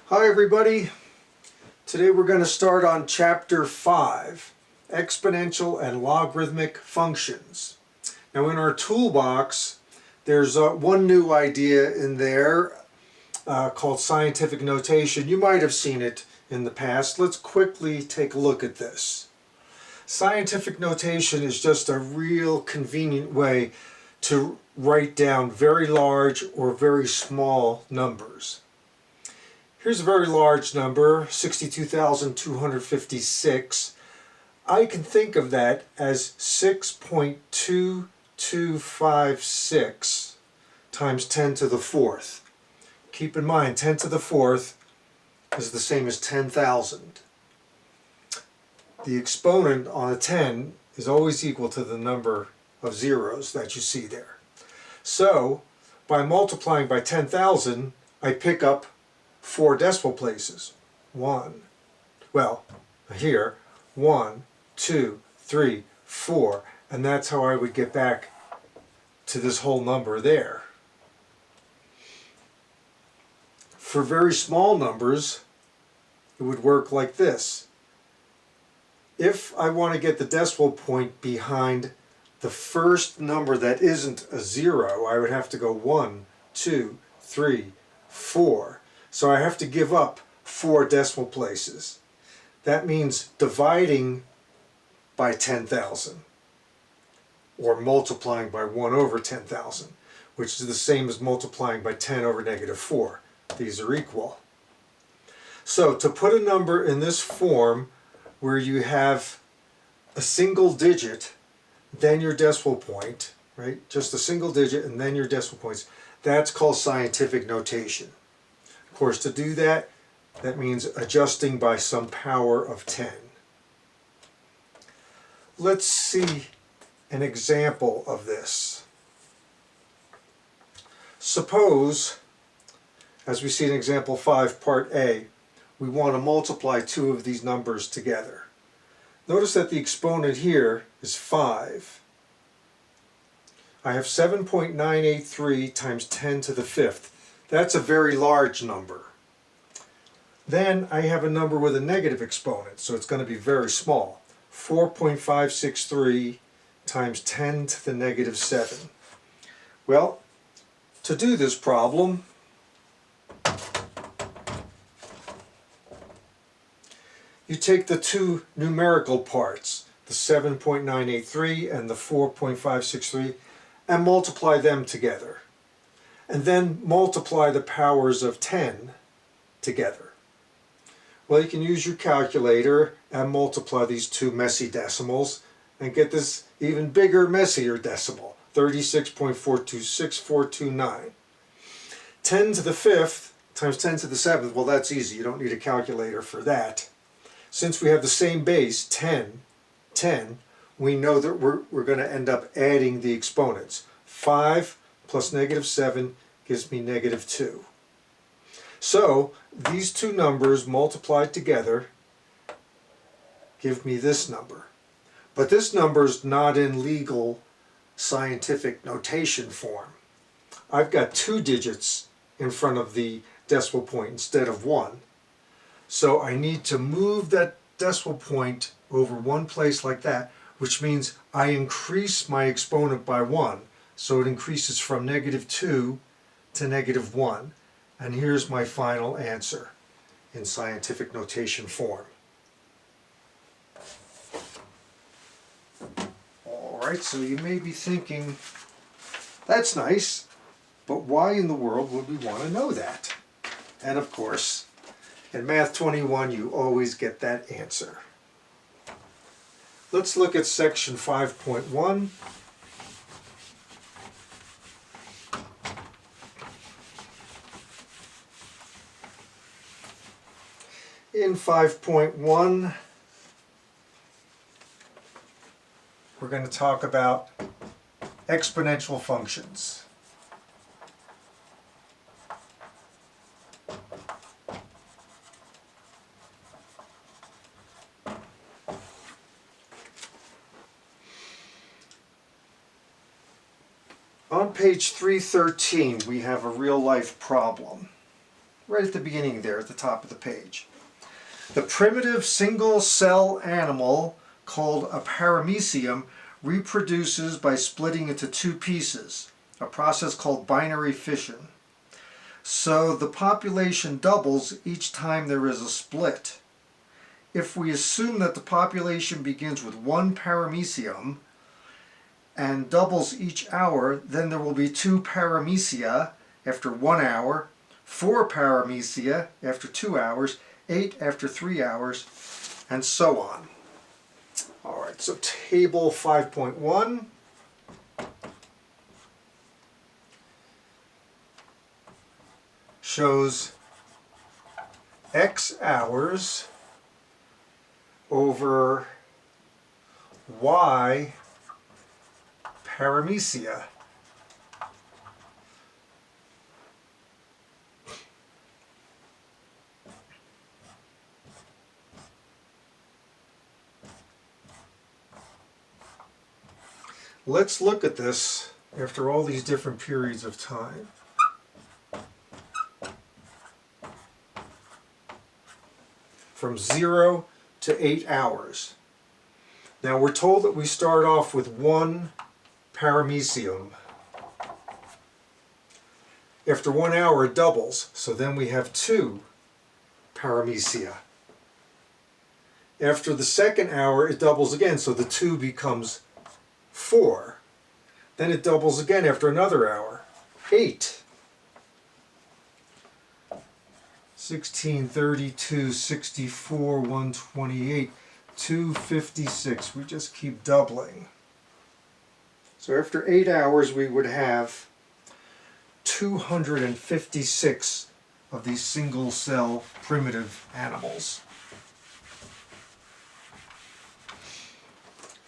Hi everybody. Today we're going to start on Chapter 5, Exponential and Logarithmic Functions. Now in our toolbox there's one new idea in there called scientific notation. You might have seen it in the past. Let's quickly take a look at this. Scientific notation is just a real convenient way to write down very large or very small numbers. Here's a very large number, 62,256. I can think of that as 6.2256 times 10 to the fourth. Keep in mind, 10 to the fourth is the same as 10,000. The exponent on a 10 is always equal to the number of zeros that you see there. So, by multiplying by 10,000, I pick up 4 decimal places. 1, 2, 3, 4, and that's how I would get back to this whole number there. For very small numbers, it would work like this. If I want to get the decimal point behind the first number that isn't a 0, I would have to go 1, 2, 3, 4. So I have to give up 4 decimal places. That means dividing by 10,000 or multiplying by 1 over 10,000, which is the same as multiplying by 10 over negative 4. These are equal. So to put a number in this form where you have a single digit, then your decimal point, right? Just a single digit and then your decimal points, that's called scientific notation. Of course, to do that, that means adjusting by some power of 10. Let's see an example of this. Suppose, as we see in example 5, part A, we want to multiply 2 of these numbers together. Notice that the exponent here is 5. I have 7.983 times 10 to the fifth. That's a very large number. Then I have a number with a negative exponent, so it's going to be very small. 4.563 times 10 to the negative 7. Well, to do this problem, you take the two numerical parts, the 7.983 and the 4.563, and multiply them together. And then multiply the powers of 10 together. Well, you can use your calculator and multiply these two messy decimals and get this even bigger, messier decimal, 36.426429. 10 to the fifth times 10 to the seventh, well, that's easy. You don't need a calculator for that. Since we have the same base, 10, we know that we're going to end up adding the exponents. 5 plus negative 7 gives me negative 2. So these two numbers multiplied together give me this number. But this number is not in legal scientific notation form. I've got 2 digits in front of the decimal point instead of 1. So I need to move that decimal point over one place like that, which means I increase my exponent by 1. So it increases from negative 2 to negative 1. And here's my final answer in scientific notation form. Alright, so you may be thinking, that's nice, but why in the world would we want to know that? And of course, in Math 21 you always get that answer. Let's look at section 5.1. In 5.1, we're going to talk about exponential functions. On page 313, we have a real-life problem. right at the beginning there at the top of the page. The primitive single-cell animal called a paramecium reproduces by splitting into two pieces, a process called binary fission. So the population doubles each time there is a split. If we assume that the population begins with one paramecium and doubles each hour, then there will be 2 paramecia after 1 hour, 4 paramecia after 2 hours, 8 after 3 hours, and so on. All right, so table 5.1. shows X hours over Y paramecia. Let's look at this after all these different periods of time. From 0 to 8 hours. Now we're told that we start off with 1 paramecium. After 1 hour it doubles, so then we have 2 paramecia. After the second hour it doubles again, so the 2 becomes 4. Then it doubles again after another hour, 8. 16, 32, 64, 128, 256. We just keep doubling. So after 8 hours we would have 256 of these single-cell primitive animals.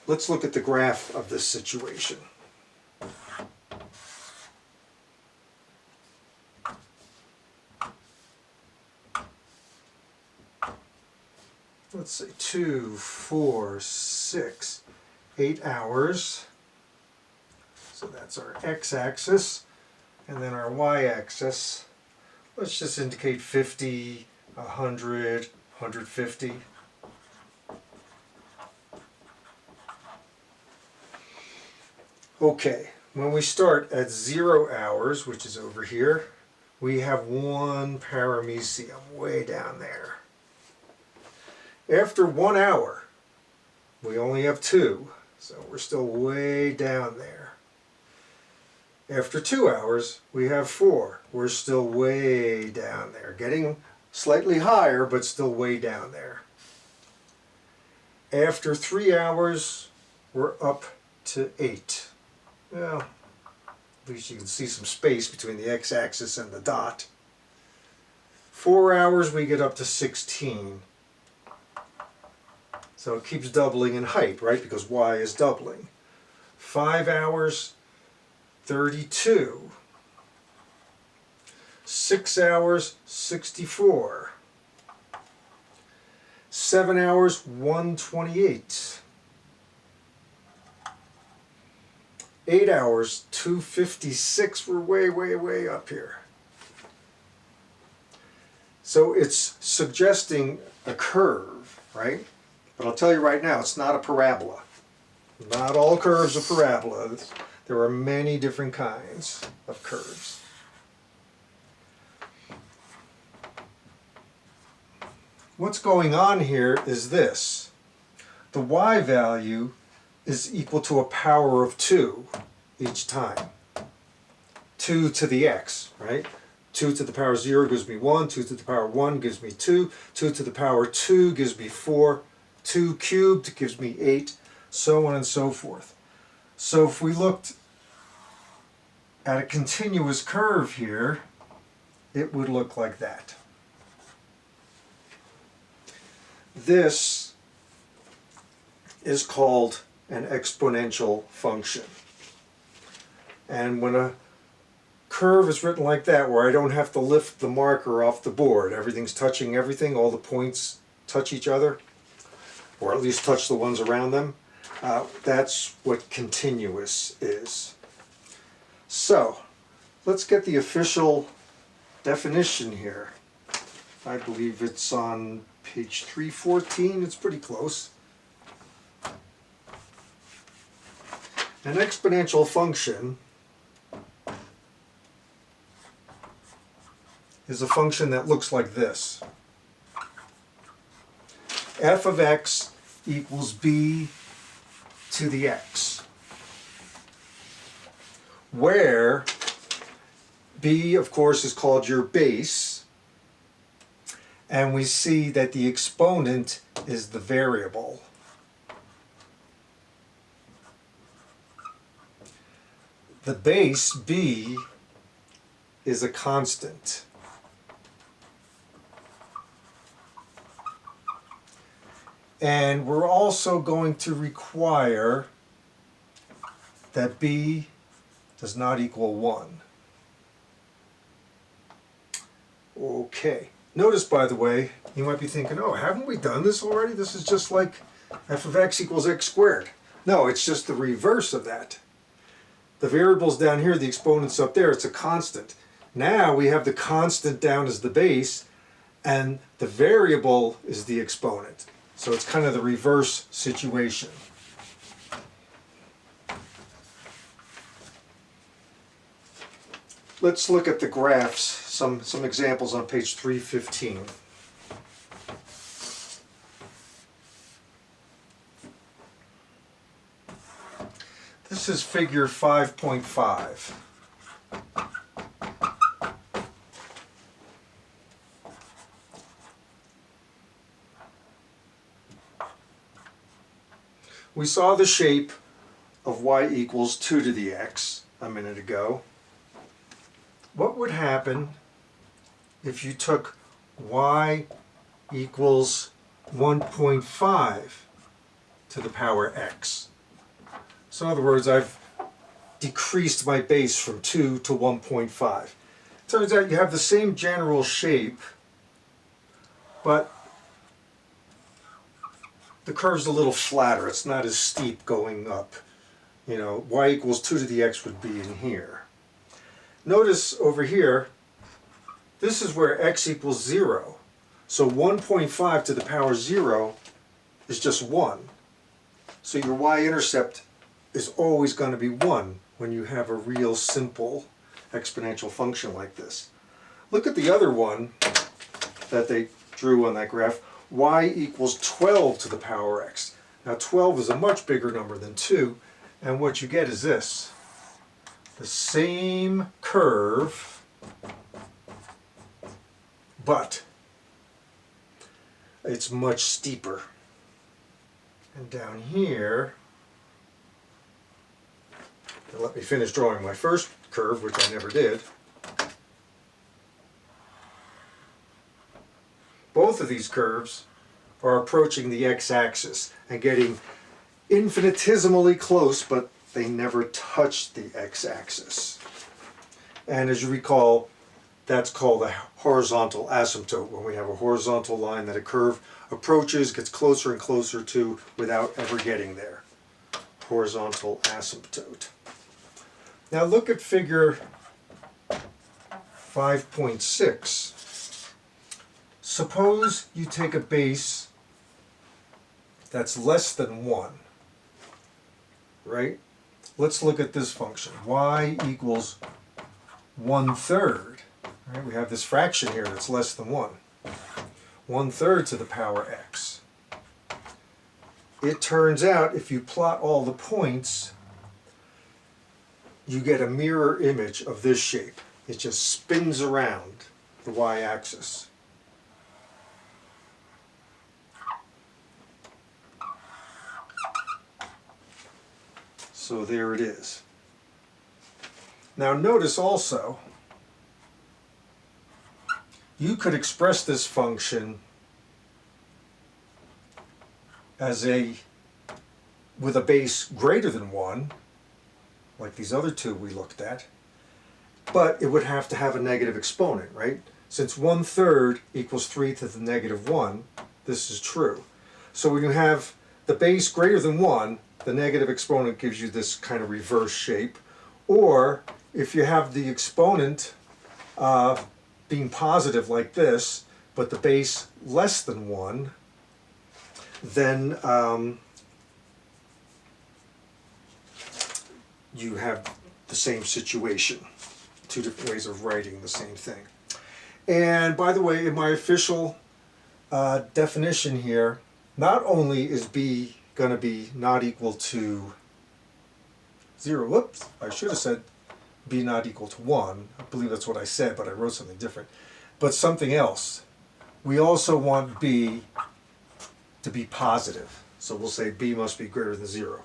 Let's look at the graph of this situation. Let's say 2, 4, 6, 8 hours. So that's our x-axis. And then our y-axis. Let's just indicate 50, 100, 150. Okay, when we start at 0 hours, which is over here, we have 1 paramecium way down there. After 1 hour, we only have 2, so we're still way down there. After 2 hours, we have 4. We're still way down there, getting slightly higher, but still way down there. After 3 hours, we're up to 8. Well, at least you can see some space between the x-axis and the dot. 4 hours, we get up to 16. So it keeps doubling in height, right? Because y is doubling. 5 hours, 32. 6 hours, 64. 7 hours, 128. 8 hours, 256. We're way, way, way up here. So it's suggesting a curve, right? But I'll tell you right now, it's not a parabola. Not all curves are parabolas. There are many different kinds of curves. What's going on here is this. The y value is equal to a power of 2 each time. 2 to the x, right? 2 to the power 0 gives me 1, 2 to the power 1 gives me 2, 2 to the power 2 gives me 4, 2 cubed gives me 8, so on and so forth. So if we looked at a continuous curve here, it would look like that. This is called an exponential function. And when a curve is written like that, where I don't have to lift the marker off the board, everything's touching everything, all the points touch each other, or at least touch the ones around them, that's what continuous is. So, let's get the official definition here. I believe it's on page 314, it's pretty close. An exponential function is a function that looks like this. F of x equals b to the x, where b, of course, is called your base, and we see that the exponent is the variable. The base, b, is a constant. And we're also going to require that b does not equal 1. Okay. Notice, by the way, you might be thinking, oh, haven't we done this already? This is just like f of x equals x squared. No, it's just the reverse of that. The variable's down here, the exponent's up there, it's a constant. Now we have the constant down as the base, and the variable is the exponent. So it's kind of the reverse situation. Let's look at the graphs, some examples on page 315. This is figure 5.5. We saw the shape of y equals 2 to the x a minute ago. What would happen if you took y equals 1.5 to the power x? So in other words, I've decreased my base from 2 to 1.5. Turns out you have the same general shape, but the curve's a little flatter. It's not as steep going up. You know, y equals 2 to the x would be in here. Notice over here, this is where x equals 0. So 1.5 to the power 0 is just 1. So your y-intercept is always going to be 1 when you have a real simple exponential function like this. Look at the other one that they drew on that graph. Y equals 12 to the power x. Now 12 is a much bigger number than 2, and what you get is this. The same curve, but it's much steeper. And down here, let me finish drawing my first curve, which I never did. Both of these curves are approaching the x-axis and getting infinitesimally close, but they never touch the x-axis. And as you recall, that's called a horizontal asymptote, when we have a horizontal line that a curve approaches, gets closer and closer to without ever getting there. Horizontal asymptote. Now look at figure 5.6. Suppose you take a base that's less than 1, right? Let's look at this function. Y equals 1/3. Right? We have this fraction here that's less than 1. 1/3 to the power x. It turns out if you plot all the points, you get a mirror image of this shape. It just spins around the y-axis. So there it is. Now notice also, you could express this function as with a base greater than 1, like these other two we looked at, but it would have to have a negative exponent, right? Since 1/3 equals 3 to the negative 1, this is true. So when you have the base greater than 1, the negative exponent gives you this kind of reverse shape. Or if you have the exponent being positive like this, but the base less than 1, then you have the same situation. Two different ways of writing the same thing. And by the way, in my official definition here, not only is b going to be not equal to 0, whoops, I should have said b not equal to 1. I believe that's what I said, but I wrote something different. But something else. We also want b to be positive. So we'll say b must be greater than 0.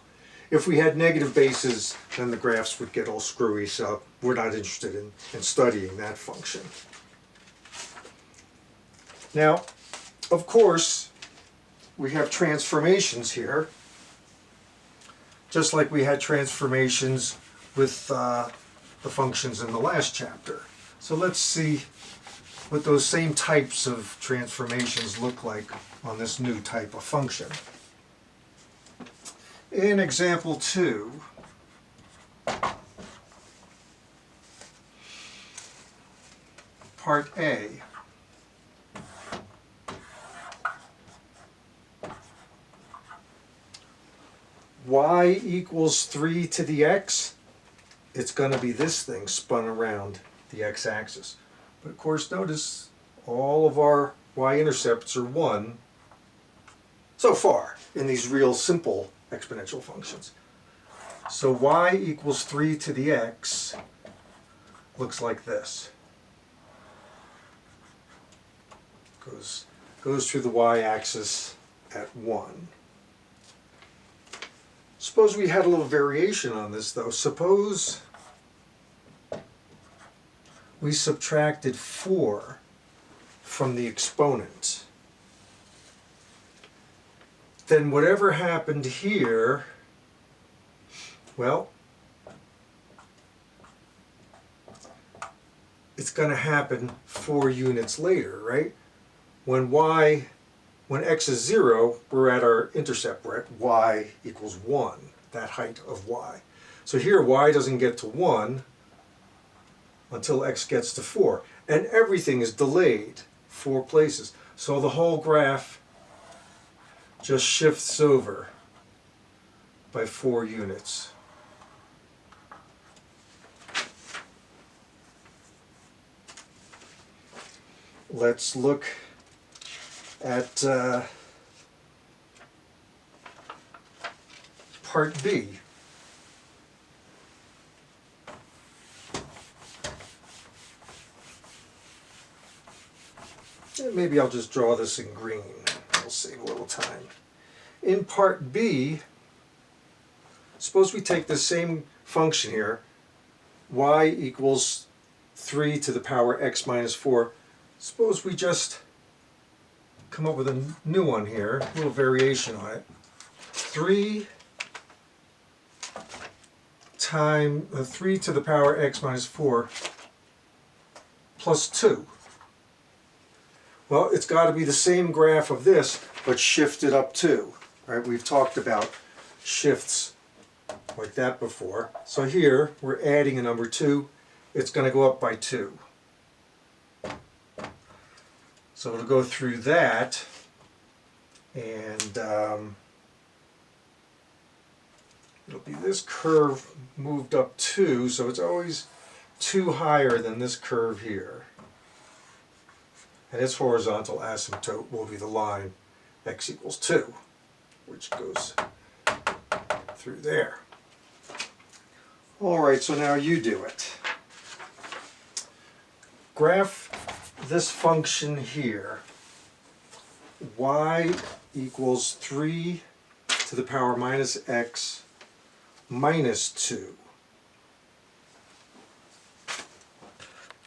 If we had negative bases, then the graphs would get all screwy, so we're not interested in studying that function. Now, of course, we have transformations here, just like we had transformations with the functions in the last chapter. So let's see what those same types of transformations look like on this new type of function. In example 2, part A, y equals 3 to the x, it's going to be this thing spun around the x-axis. But of course, notice all of our y-intercepts are 1 so far in these real simple exponential functions. So y equals 3 to the x looks like this. Goes through the y-axis at 1. Suppose we had a little variation on this though. Suppose we subtracted 4 from the exponent. Then whatever happened here, well, it's going to happen 4 units later, right? When x is 0, we're at our intercept, we're at y equals 1, that height of y. So here y doesn't get to 1 until x gets to 4. And everything is delayed 4 places. So the whole graph just shifts over by 4 units. Let's look at part B. Maybe I'll just draw this in green. We'll save a little time. In part B, suppose we take the same function here, y equals 3 to the power x minus 4. Suppose we just come up with a new one here, a little variation on it. 3 to the power x minus 4 plus 2. Well, it's got to be the same graph of this, but shifted up 2. Right? We've talked about shifts like that before. So here, we're adding a number 2. It's going to go up by 2. So it'll go through that, and it'll be this curve moved up 2, so it's always 2 higher than this curve here. And its horizontal asymptote will be the line x equals 2, which goes through there. All right, so now you do it. Graph this function here, y equals 3 to the power minus x minus 2.